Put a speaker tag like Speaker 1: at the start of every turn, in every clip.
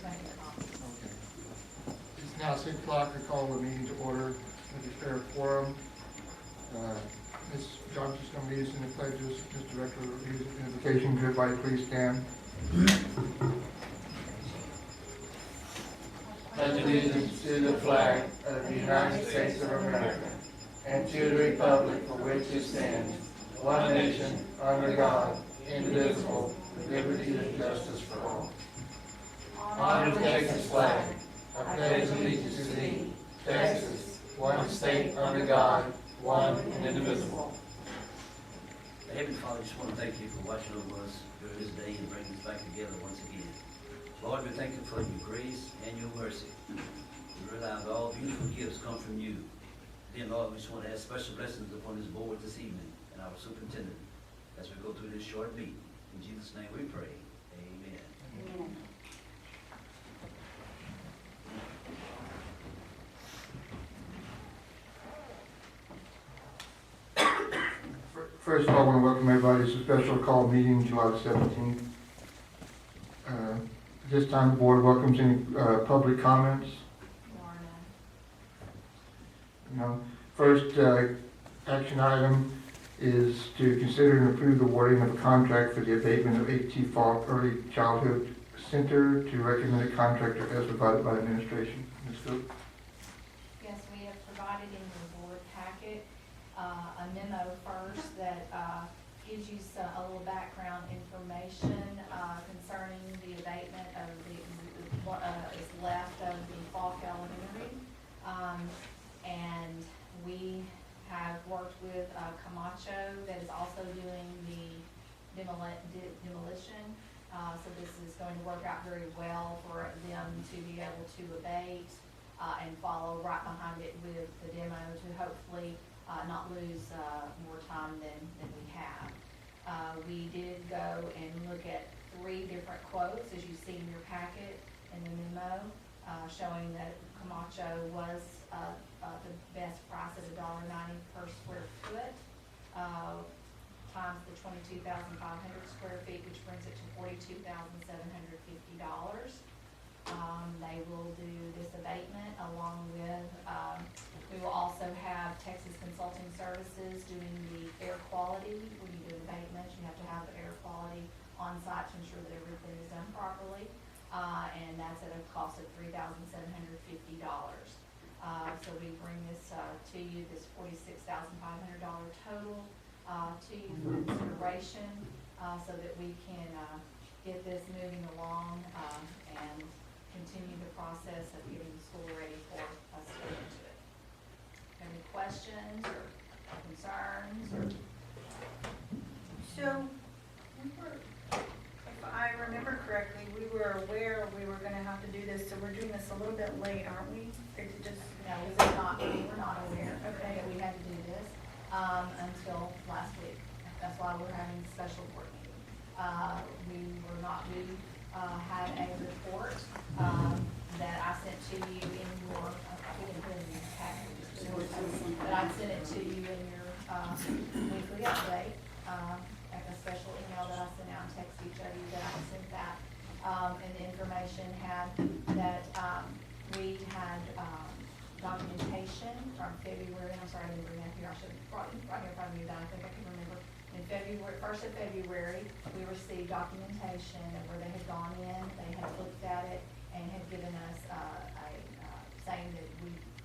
Speaker 1: Okay. It's now 6 o'clock. I call the meeting to order. I declare a quorum. Ms. Johnson's going to lead us in the pledges. Mr. Director will lead us in the invocation. Everybody please stand. Pledge allegiance to the flag of the United States of America and to the republic for which it stands, one nation, under God, indivisible, with liberty and justice for all. Honor the Texas flag. I pledge allegiance to thee, Texas, one state under God, one and indivisible.
Speaker 2: Heavenly Father, I just want to thank you for watching over us during this day and bringing us back together once again. Lord, we thank you for your grace and your mercy. We realize all beautiful gifts come from you. Then, Lord, we just want to ask special blessings upon this board this evening and our superintendent as we go through this short meeting. In Jesus' name we pray. Amen.
Speaker 3: Amen.
Speaker 1: First of all, I want to welcome everybody to a special call meeting July 17th. This time the board welcomes any public comments. No. First action item is to consider and approve the awarding of a contract for the abatement of H.T. Falk Early Childhood Center to recommended contractor as provided by administration. Ms. Cook.
Speaker 3: Yes, we have provided in your board packet a memo first that gives you a little background information concerning the abatement of what is left of the Falk Elementary. And we have worked with Camacho that is also doing the demolition. So this is going to work out very well for them to be able to abate and follow right behind it with the demo to hopefully not lose more time than we have. We did go and look at 3 different quotes, as you see in your packet in the memo, showing that Camacho was the best price at $1.90 per square foot, times the 22,500 square feet, which brings it to $42,750. They will do this abatement along with, we will also have Texas Consulting Services doing the air quality. When you do abatements, you have to have the air quality on site to ensure that everything is done properly. And that's at a cost of $3,750. So we bring this to you, this $46,500 total to you for consideration so that we can get this moving along and continue the process of getting the school ready for us to get into it. Any questions or concerns?
Speaker 4: So, if I remember correctly, we were aware we were going to have to do this, so we're doing this a little bit late, aren't we? Or just
Speaker 3: No, we were not aware,
Speaker 4: Okay.
Speaker 3: that we had to do this until last week. That's why we're having a special board meeting. We had a report that I sent to you in your, we didn't put it in your package, but I sent it to you in your weekly update, like a special email that I sent out and text each of you that I sent that. And the information had that we had documentation from February, I'm sorry I didn't bring that here, I should have brought it right here in front of you, that I think I can remember. In February, 1st of February, we received documentation of where they had gone in, they had looked at it, and had given us saying that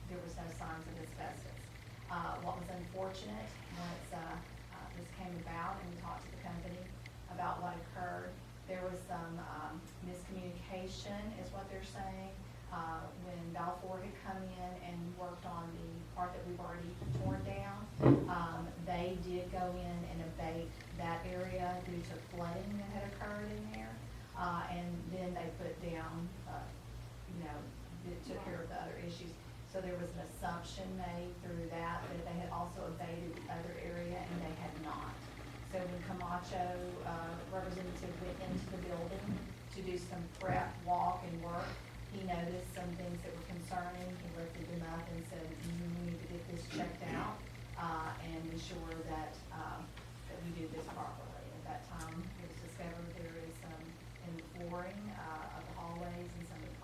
Speaker 3: there was no signs of asbestos. What was unfortunate once this came about and we talked to the company about what occurred, there was some miscommunication is what they're saying. When Balfour had come in and worked on the part that we've already torn down, they did go in and abate that area due to flooding that had occurred in there. And then they put down, it took care of the other issues. So there was an assumption made through that they had also abated the other area, and they had not. So when Camacho representative went into the building to do some prep, walk, and work, he noticed some things that were concerning. He lifted them up and said, we need to get this checked out and ensure that we do this properly. At that time, it was discovered there is some in the flooring of the hallways and some of the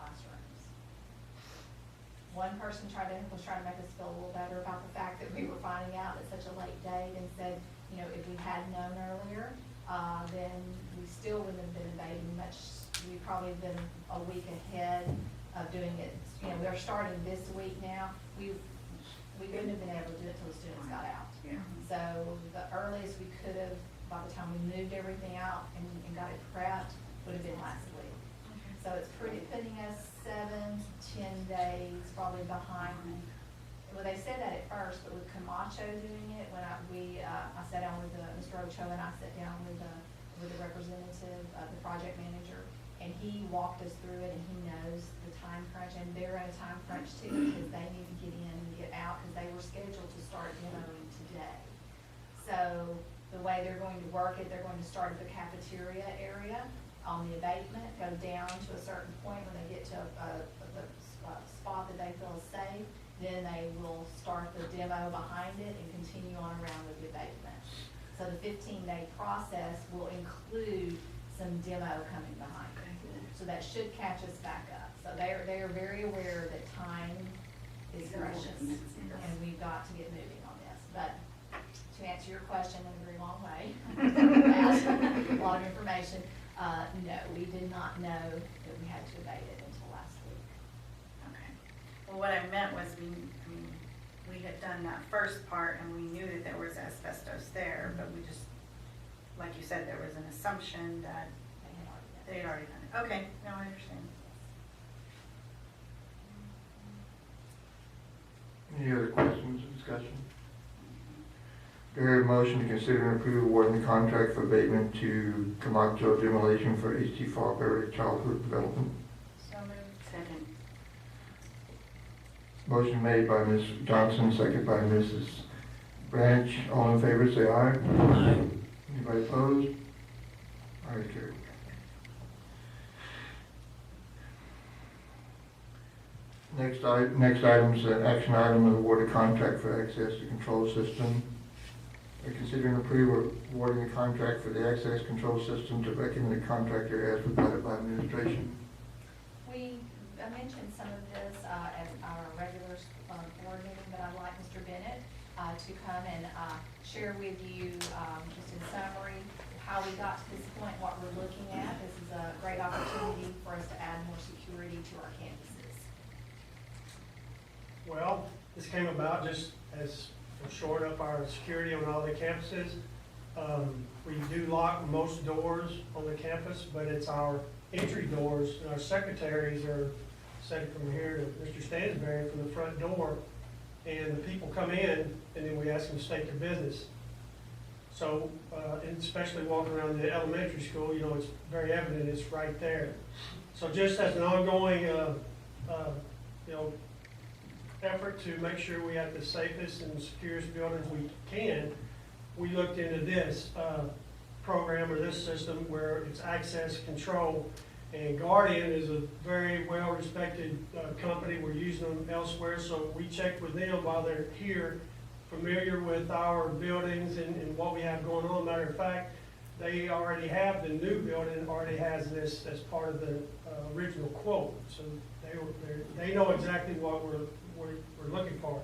Speaker 3: one person was trying to make us feel a little better about the fact that we were finding out at such a late date, and said, you know, if we had known earlier, then we still wouldn't have been abating much. We'd probably been a week ahead of doing it. You know, we're starting this week now. We wouldn't have been able to do it till the students got out.
Speaker 4: Yeah.
Speaker 3: So the earliest we could have, by the time we moved everything out and got it prepped, would have been last week. So it's putting us 7 to 10 days probably behind. Well, they said that at first, but with Camacho doing it, when I sat down with Mr. Ocho, and I sat down with the representative, the project manager, and he walked us through it, and he knows the time crunch, and they're in a time crunch too, because they need to get in and get out, because they were scheduled to start demoing today. So the way they're going to work it, they're going to start at the cafeteria area on the abatement, go down to a certain point when they get to a spot that they feel is safe, then they will start the demo behind it and continue on around with the abatement. So the 15-day process will include some demo coming behind it. So that should catch us back up. So they are very aware that time is precious, and we've got to get moving on this. But to answer your question in a very long way, a lot of information, no, we did not know that we had to abate it until last week.
Speaker 4: Okay. Well, what I meant was we had done that first part and we knew that there was asbestos there, but we just, like you said, there was an assumption that they had already done it. Okay, now I understand.
Speaker 1: Any other questions or discussion? Do I hear a motion to consider and approve awarding the contract for abatement to Camacho Demolition for H.T. Falk Early Childhood Development?
Speaker 4: So moved. Second.
Speaker 1: Motion made by Ms. Johnson, second by Mrs. Branch. All in favor, say aye.
Speaker 2: Aye.
Speaker 1: Anybody opposed? Ayes, carried. Next item is an action item of award a contract for access to control system. Considering approval awarding the contract for the access control system to recommend the contractor as provided by administration.
Speaker 3: We mentioned some of this at our regular board meeting, but I'd like Mr. Bennett to come and share with you, just in summary, how we got to this point, what we're looking at. This is a great opportunity for us to add more security to our campuses.
Speaker 5: Well, this came about just as we're shoring up our security on all the campuses. We do lock most doors on the campus, but it's our entry doors, and our secretaries are set from here to Mr. Stansberry from the front door, and the people come in, and then we ask them to state their business. So, and especially walking around the elementary school, you know, it's very evident it's right there. So just as an ongoing, effort to make sure we have the safest and securest buildings we can, we looked into this program or this system where it's access control. And Guardian is a very well-respected company. We're using them elsewhere, so we checked with them while they're here, familiar with our buildings and what we have going on. Matter of fact, they already have, the new building already has this as part of the original quote. So they know exactly what we're looking for.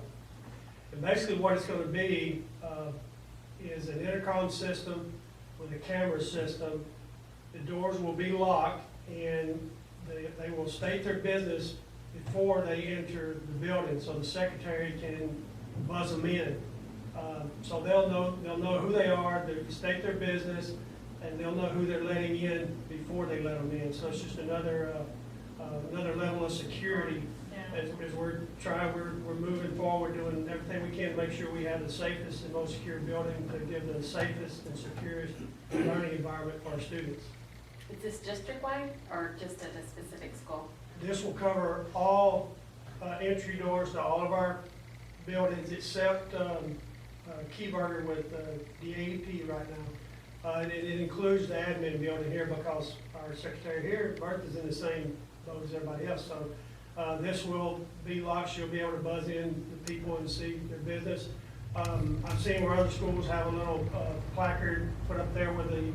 Speaker 5: And basically what it's going to be is an intercom system with a camera system. The doors will be locked, and they will state their business before they enter the building, so the secretary can buzz them in. So they'll know who they are, they state their business, and they'll know who they're letting in before they let them in. So it's just another level of security. As we're moving forward, doing everything we can to make sure we have the safest and most secure building to give the safest and securest learning environment for our students.
Speaker 6: Is this district-wide or just at a specific school?
Speaker 5: This will cover all entry doors to all of our buildings except Keyburger with the AEP right now. And it includes the admin building here because our secretary here, Bertha's in the same boat as everybody else. So this will be locked. She'll be able to buzz in the people and see their business. I've seen where other schools have a little placard put up there with the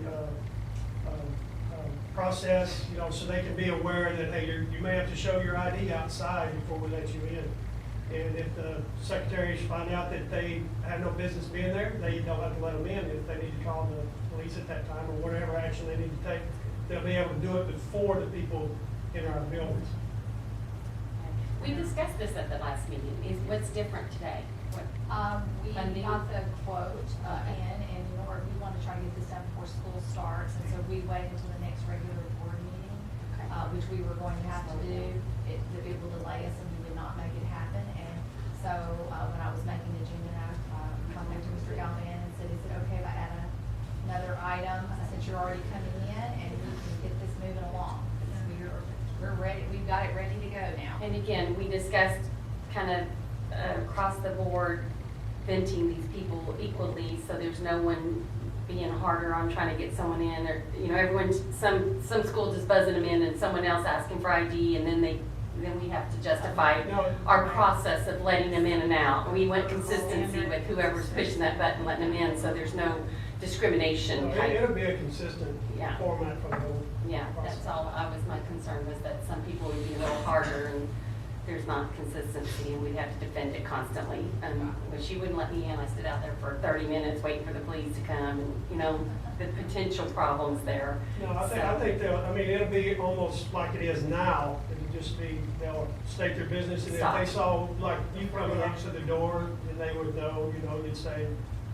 Speaker 5: process, you know, so they can be aware that, hey, you may have to show your ID outside before we let you in. And if the secretaries find out that they have no business being there, they don't have to let them in. If they need to call the police at that time or whatever action they need to take, they'll be able to do it before the people enter our buildings.
Speaker 6: We discussed this at the last meeting, is what's different today? What-
Speaker 3: We
Speaker 6: Funding?
Speaker 3: got the quote, in, and in order, we want to try to get this done before school starts, and so we waited until the next regular board meeting,
Speaker 6: Okay.
Speaker 3: which we were going to have to do. It will delay us, and we did not make it happen, and so, when I was making the agenda, I contacted Mr. Galvin and said, is it okay if I add another item, since you're already coming in, and we can get this moving along? We're ready, we've got it ready to go now.
Speaker 6: And again, we discussed kind of across the board venting these people equally, so there's no one being harder on trying to get someone in, or, you know, everyone, some schools just buzzing them in and someone else asking for ID, and then we have to justify
Speaker 5: No.
Speaker 6: our process of letting them in and out. We want consistency with whoever's pushing that button, letting them in, so there's no discrimination
Speaker 5: No,
Speaker 6: type.
Speaker 5: It'll be a consistent
Speaker 6: Yeah.
Speaker 5: format for the whole.
Speaker 6: Yeah, that's all, my concern was that some people would be a little harder and there's not consistency and we'd have to defend it constantly. But she wouldn't let me in, I stood out there for 30 minutes waiting for the police to come and, you know, the potential problems there.
Speaker 5: No, I think it'll be almost like it is now. It'll just be, they'll state their business, and if
Speaker 6: Stop.
Speaker 5: they saw, like, you coming up to the door, then they would know, you'd say,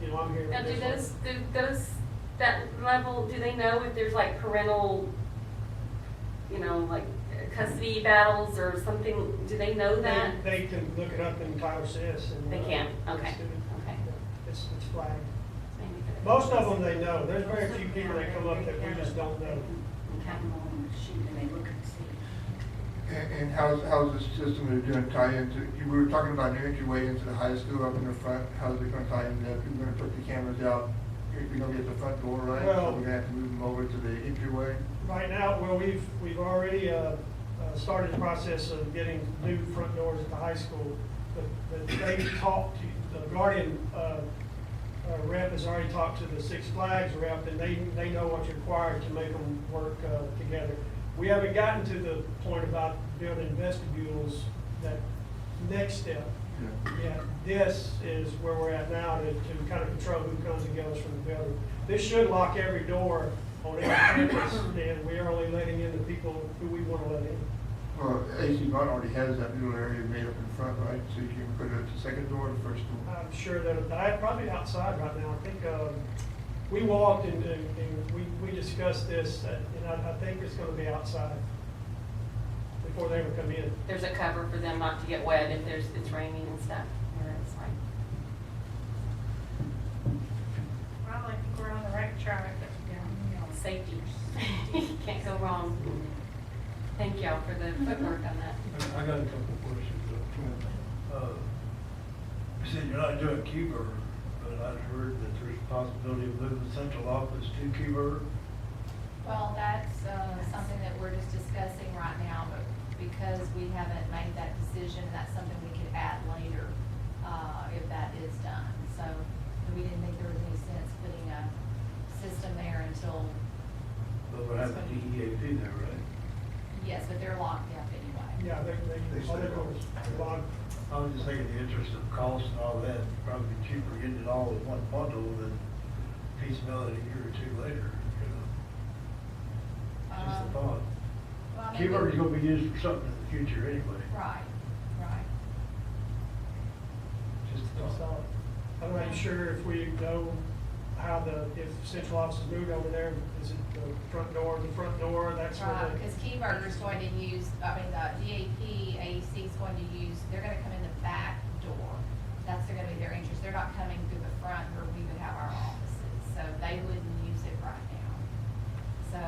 Speaker 5: I'm here.
Speaker 6: Now,
Speaker 5: for
Speaker 6: do
Speaker 5: this one.
Speaker 6: those, that level, do they know if there's like parental, you know, like custody battles or something? Do they know that?
Speaker 5: They can look it up in Title VI. And,
Speaker 6: They can, okay,
Speaker 5: it's-
Speaker 6: okay.
Speaker 5: It's flagged.
Speaker 6: Maybe for the-
Speaker 5: Most of them they know. There's very few people that come up that we just don't know.
Speaker 1: And how's the system they're doing tie into, we were talking about new entryway into the high school up in the front, how's it gonna tie into that? We're gonna put the cameras out, we're gonna get the front door right, so
Speaker 5: Well-
Speaker 1: we're gonna have to move them over to the entryway.
Speaker 5: Right now, well, we've already started the process of getting new front doors at the high school. But they talked to, the Guardian rep has already talked to the Six Flags rep, and they know what's required to make them work together. We haven't gotten to the point about building vestibules, that next step.
Speaker 1: Yeah.
Speaker 5: Yeah, this is where we're at now to kind of control who comes and goes from the building. This should lock every door on every campus, and we're only letting in the people who we want to let in.
Speaker 1: Well, AC Bond already has that little area made up in front, right, so you can put it at the second door or the first door?
Speaker 5: I'm sure that, I'm probably outside right now. I think, we walked and we discussed this, and I think it's gonna be outside before they ever come in.
Speaker 6: There's a cover for them not to get wet if it's raining and stuff, or it's like.
Speaker 4: Well, I think we're on the right track.
Speaker 6: Safety. Can't go wrong. Thank y'all for the footwork on that.
Speaker 7: I got a couple of questions. You said you're not doing Keyburg, but I've heard that there's a possibility of moving the central office to Keyburg.
Speaker 3: Well, that's something that we're just discussing right now, but because we haven't made that decision, that's something we could add later if that is done. So we didn't think there was any sense putting a system there until,
Speaker 7: But we'll have the DEAP there, right?
Speaker 3: yes, but they're locked up anyway.
Speaker 5: Yeah, all their doors are locked.
Speaker 7: I was just thinking the interest of cost and all that, probably be cheaper getting it all in one bundle than piecemeal it a year or two later, you know? Just a thought.
Speaker 3: Well, I mean,
Speaker 7: Keyburg is gonna be used for something in the future anyway.
Speaker 3: Right, right.
Speaker 7: Just a thought.
Speaker 5: I'm not sure if we know how if central office is moved over there, is it the front door, that's where
Speaker 3: Right,
Speaker 5: the.
Speaker 3: because Keyburger's going to use, the DAP, AEC is going to use, they're gonna come in the back door. That's gonna be their interest. They're not coming through the front where we would have our offices, so they wouldn't use it right now. So,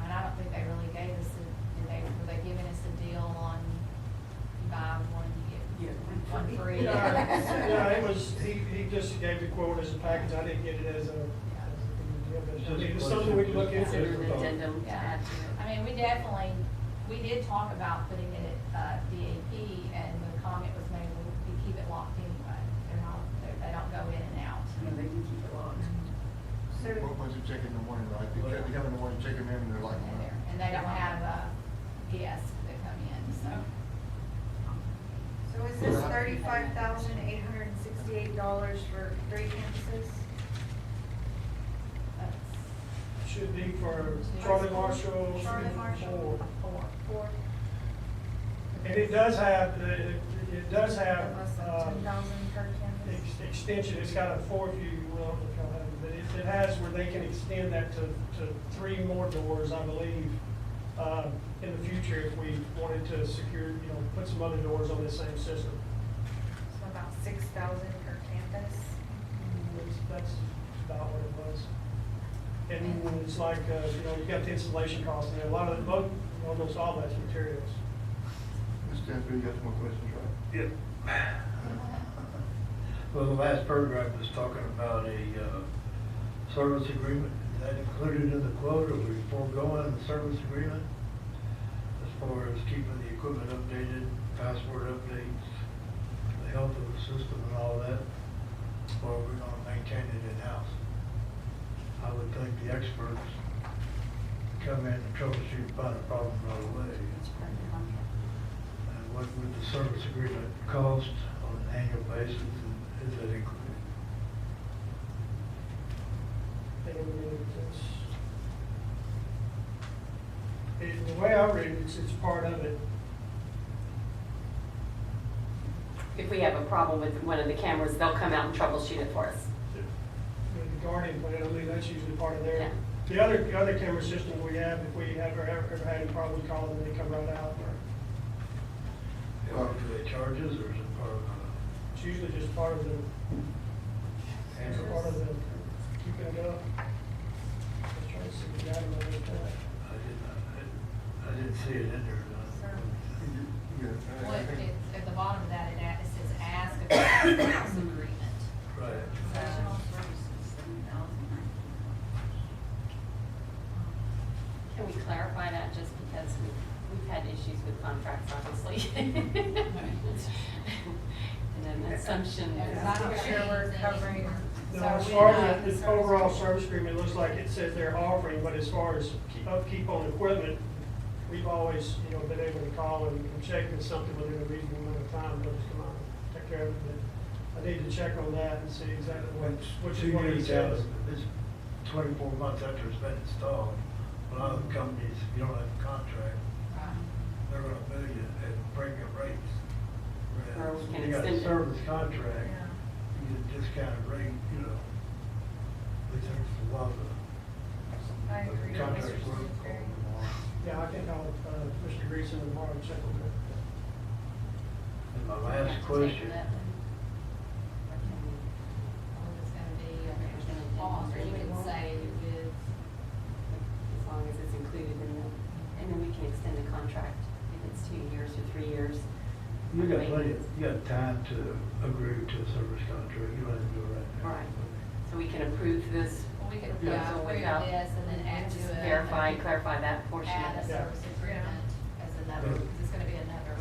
Speaker 3: and I don't think they really gave us were they giving us a deal on you buy one, you get one free?
Speaker 5: Yeah, it was, he just gave the quote as a package, I didn't get it as a, it's something we can look into.
Speaker 6: Consider an addendum to
Speaker 3: Yeah,
Speaker 6: add to it.
Speaker 3: I mean, we did talk about putting it at DAP, and the comment was made, we keep it locked anyway. They don't go in and out.
Speaker 6: They can keep it locked.
Speaker 1: Once you check in the morning, right, they come in the morning, check them in, and they're like,
Speaker 3: And they don't have guests that come in, so.
Speaker 4: $35,868 for 3 campuses.
Speaker 5: Should be for Charlie Marshall.
Speaker 4: Charlie Marshall. Four.
Speaker 5: And it does have,
Speaker 4: Less than 10,000 per campus.
Speaker 5: extension, it's got a four, if you will, if y'all have it, but it has where they can extend that to 3 more doors, I believe, in the future if we wanted to secure, put some other doors on this same system.
Speaker 4: So about 6,000 per campus.
Speaker 5: That's about what it was. And it's like, you got the installation cost in there, a lot of, almost all that's materials.
Speaker 1: Mr. Stansbury, you got some more questions, right?
Speaker 7: Yep. Well, the last paragraph was talking about a service agreement. Is that included in the quote, or we foregoing the service agreement? As far as keeping the equipment updated, password updates, the health of the system and all that? Or are we gonna maintain it in-house? I would think the experts come in and troubleshoot, find a problem right away. And what would the service agreement cost on an annual basis, and is that included?
Speaker 5: The way I read it, it's part of it.
Speaker 6: If we have a problem with one of the cameras, they'll come out and troubleshoot it for us.
Speaker 5: The Guardian plan, I mean, that's usually part of
Speaker 6: Yeah.
Speaker 5: their, the other camera system we have, if we ever had any problem, we call them, they come right out.
Speaker 7: Do they charge us, or is it part of
Speaker 5: It's usually just part of the, keeping it up. Just trying to see if we got them on that.
Speaker 7: I didn't see it in there.
Speaker 3: Well, at the bottom of that, it says ask about the house agreement.
Speaker 7: Right.
Speaker 4: Professional services, 7,000.
Speaker 6: Can we clarify that, just because we've had issues with contracts, obviously? And an assumption.
Speaker 3: Because I don't
Speaker 4: Sure, we're
Speaker 3: see
Speaker 4: covering.
Speaker 3: anything.
Speaker 5: No,
Speaker 3: So
Speaker 5: as
Speaker 3: we
Speaker 5: far
Speaker 3: know
Speaker 5: as
Speaker 3: the
Speaker 5: the
Speaker 3: service
Speaker 5: overall
Speaker 3: agreement.
Speaker 5: service agreement, it looks like it says they're offering, but as far as upkeep on equipment, we've always, been able to call and check if something within a reasonable amount of time, they'll just come out and take care of it. But I need to check on that and see exactly which is what he says.
Speaker 7: It's 24 months after it's been installed. A lot of the companies, if you don't have a contract, they're gonna bill you at premium rates.
Speaker 6: Or we can
Speaker 7: You got a
Speaker 6: extend it.
Speaker 7: service contract,
Speaker 4: Yeah.
Speaker 7: you get a discounted rate, It takes a while to.
Speaker 4: I agree with
Speaker 7: Contracts
Speaker 4: Mr.
Speaker 7: work.
Speaker 4: Salisbury.
Speaker 5: Yeah, I think I'll, Mr. Greason tomorrow, check on that.
Speaker 7: And my
Speaker 6: We have
Speaker 7: last
Speaker 6: to
Speaker 7: question.
Speaker 6: take that then. Or can we-
Speaker 3: Or it's gonna be a clause, or you can say with,
Speaker 6: As long as it's included in the, and then we can extend the contract if it's 2 years or 3 years.
Speaker 7: You got time to agree to a service contract, you don't have to do it right now.
Speaker 6: Right. So we can approve this
Speaker 3: well, we could
Speaker 6: proposal
Speaker 3: approve
Speaker 6: without.
Speaker 3: this and then add to
Speaker 6: just
Speaker 3: it.
Speaker 6: Verify, clarify that portion
Speaker 3: Add a
Speaker 6: of it.
Speaker 3: service agreement as another, because it's gonna be another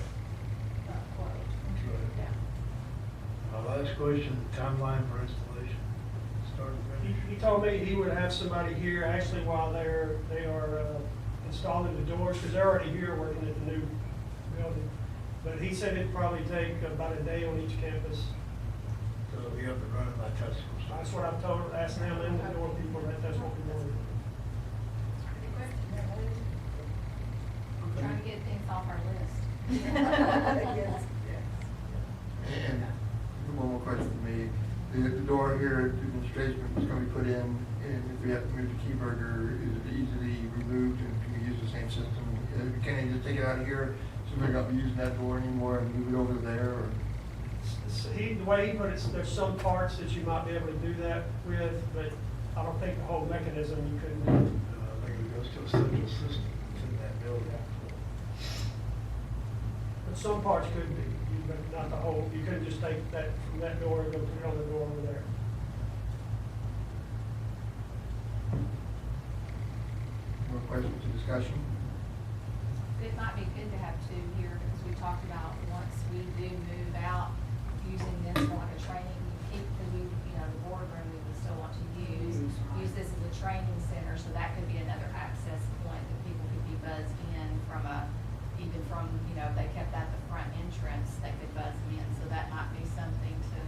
Speaker 3: quote.
Speaker 7: That's right.
Speaker 6: Yeah.
Speaker 7: My last question, timeline for installation, start and finish?
Speaker 5: He told me he would have somebody here actually while they are installing the doors, because they're already here working at the new building. But he said it'd probably take about a day on each campus.
Speaker 7: So it'll be up and running by testicles.
Speaker 5: That's what I've told, asked them and the door people, that's what we wanted.
Speaker 3: Pretty quick. I'm trying to get things off our list.
Speaker 1: And one more question for me. The door here at the administration is going to be put in, and if we have to move the keyburger, is it easily removed, and can we use the same system? Can they just take it out of here, so they're not using that door anymore, and move it over there, or?
Speaker 5: The way he put it, there's some parts that you might be able to do that with, but I don't think the whole mechanism you couldn't do.
Speaker 7: I think it goes to a central system in that building.
Speaker 5: But some parts could be, but not the whole, you couldn't just take that from that door and go put it on the door over there.
Speaker 1: More questions or discussion?
Speaker 3: It might be good to have two here, because we talked about once we do move out, using this for like a training, we keep the boardroom we would still want to use this as a training center, so that could be another access point that people could be buzzed in from even from, if they kept that the front entrance. entrance, they could buzz them in, so that might be something to,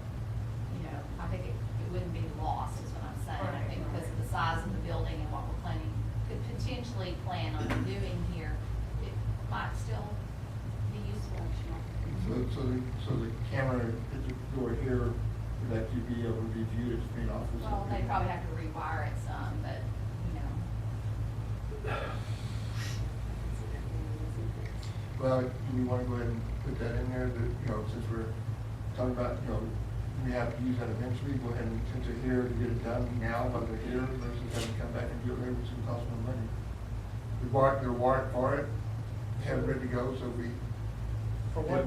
Speaker 3: I think it wouldn't be lost, is what I'm saying. I think because of the size of the building and what we're planning, could potentially plan on doing here, it might still be useful.
Speaker 1: So the camera at the door here would actually be able to be viewed at the main office?
Speaker 3: Well, they probably have to rewire it some, but,
Speaker 1: Well, do we want to go ahead and put that in there, that, since we're talking about, we have to use that eventually, go ahead and, since they're here, to get it done now while they're here, versus having to come back and do it later, which would cost more money. They're wired for it, have it ready to go, so we.
Speaker 5: For what?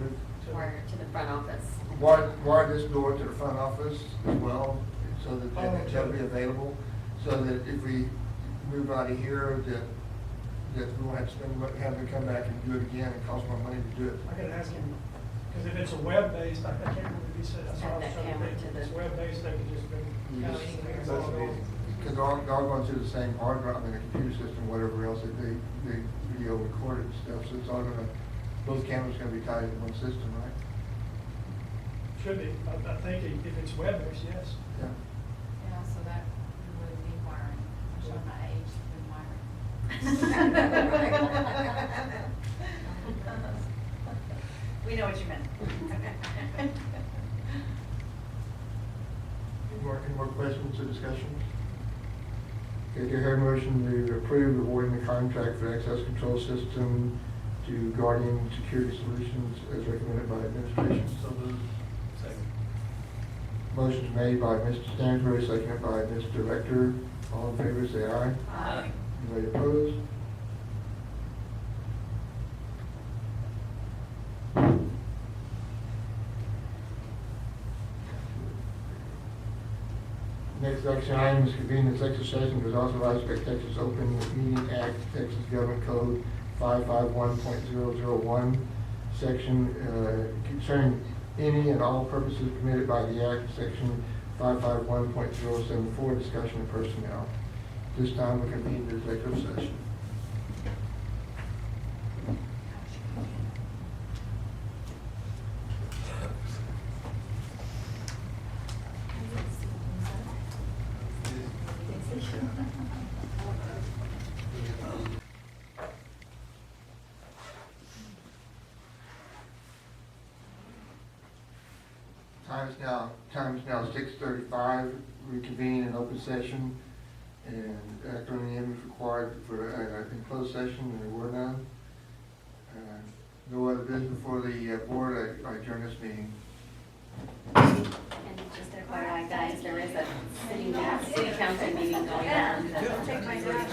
Speaker 6: Wire to the front office.
Speaker 1: Wire this door to the front office as well, so that that'll be available, so that if we move out of here, that we won't have to have them come back and do it again and cost more money to do it.
Speaker 5: I could ask him, because if it's a web-based, I can't remember if he said, that's what I was
Speaker 6: Add that
Speaker 5: trying to
Speaker 6: camera
Speaker 5: think.
Speaker 6: to
Speaker 5: If
Speaker 6: the-
Speaker 5: it's web-based, they could just go anywhere.
Speaker 1: That's easy. Because they're all going through the same hard drive, the computer system, whatever else, they video recorded and stuff, so it's all gonna, both cameras gonna be tied into one system, right?
Speaker 5: Should be, I think if it's web-based, yes.
Speaker 1: Yeah.
Speaker 3: so that would be wiring. I'm showing my age, with wiring.
Speaker 4: We know what you meant.
Speaker 1: Any more questions or discussions? Okay, do you hear a motion to approve awarding the contract for access control system to Guardian Security Solutions as recommended by administration?
Speaker 7: So moved. Second.
Speaker 1: Motion made by Mr. Stansbury, seconded by Mr. Rector. All in favor, say aye.
Speaker 2: Aye.
Speaker 1: Anybody opposed? Next action item is convene an executive session as authorized by Texas Open Meeting Act, Texas Government Code 551.001, section concerning any and all purposes permitted by the act, section 551.074, discussion of personnel. This time we convene the executive session. Time is now 6:35. Reconvene in open session and act on the items required for in closed session, and there were none. No other business before the board. I adjourn this meeting.
Speaker 6: And just FYI, guys, there is a city council meeting going on.
Speaker 4: Take my dad.